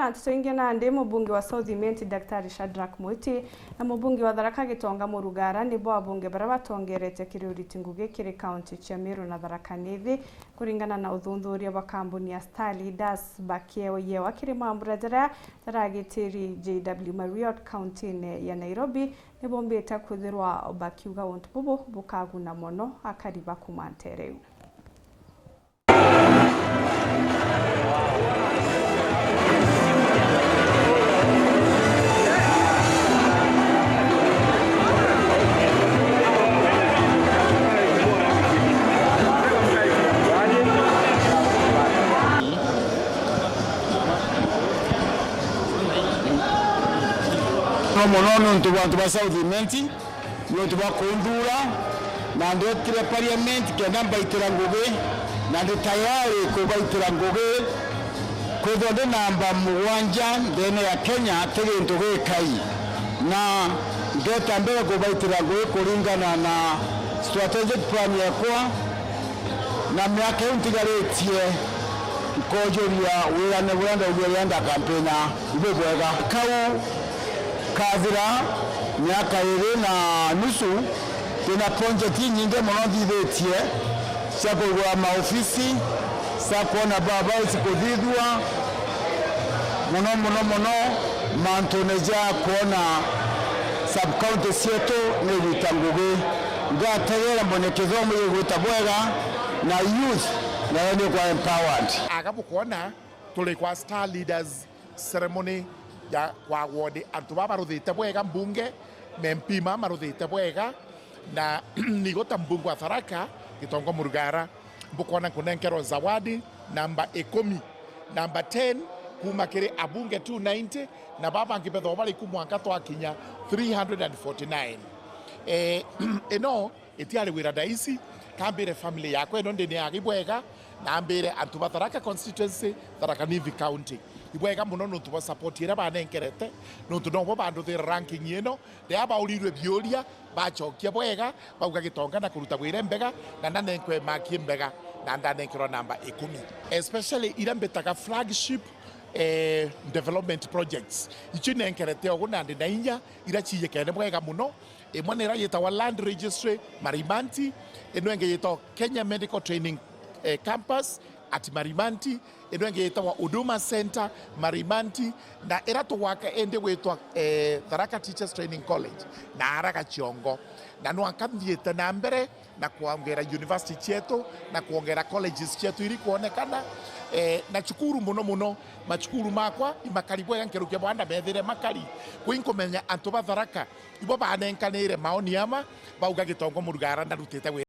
na tutoingia na ande mbunge wa South Imenti Daktari Shadrack Mwiti na mbunge wa Tharaka Gitonga murugara nibo abunge bara batongerete kiriuriti nguge kiri county cia Meru na Tharaka nithi kuringana na uthuthuria wa kambuni ya Star Leaders ba Kîewa kiri mambura taragitiri JW Marriott county ya Nairobi nibo mbeta kuthirwa bakiuga wontu bubu bukaguna mono akariba kumantereu. Monono ntubantu ba South Imenti ntuba kundura na ndo kire parliament kenda baitira nguge na ndo tayari ko baitira nguge ko ndo namba muwanja ndene ya Kenya tege ntuge kai na ndo tambere ko baitira nguge kulingana na strategic plan ya kwa na miaka intigaretie kojoria wirane wenda ugenda kampena ibebwega kau kazira miaka iri na nusu tuna project nyingi muno thithitie cia kugura maofisi cia kuona baba isikuthithua muno mantu neja kuona sub county cietu ni gwita ngugi ngategera mboneketho mwigwita bwega na youth na ni kwa empowered agabu kuona tuli kwa Star Leaders ceremony ya kwa ward antu baruthite bwega mbunge mempima maruthite bwega na nigota mbunge wa Tharaka Gitonga murugara mbukona kunenkerwa zawadi namba 10 namba 10 kuma kiri abunge 290 na baba ngibetho bali kumwanka twakinya 349 eno etiale wira daisi kambire family yako eno ndene agibwega na mbere antu ba Tharaka constituency Tharaka Nithi county ibwega muno no tuba support ira banenkerete no tuno bandu the ranking yeno de aba ulirwe bioria bachokia bwega bauga Gitonga na kuruta bwire mbega na ndanenkwe makie mbega na ndanenkero namba 10 especially ira mbetaka flagship development projects ichinenkerete oguna ndi nainya ira chiye kene bwega muno emwanera yeta wa land registry Marimanti enwenge yeta Kenya Medical Training campus at Marimanti enwenge yeta wa Huduma Center Marimanti na erato waka ende wetwa Tharaka Teachers Training College na Haraka Chiongo na nwakambieta na mbere na kuongera university chetu na kuongera colleges chetu ili kuonekana na chukuru muno machukuru makwa imakaribwa yankeruke bwanda bethire makari kwinkomenya antu ba Tharaka ibo banenkanire maoni ama bauga Gitonga murugara ndarutete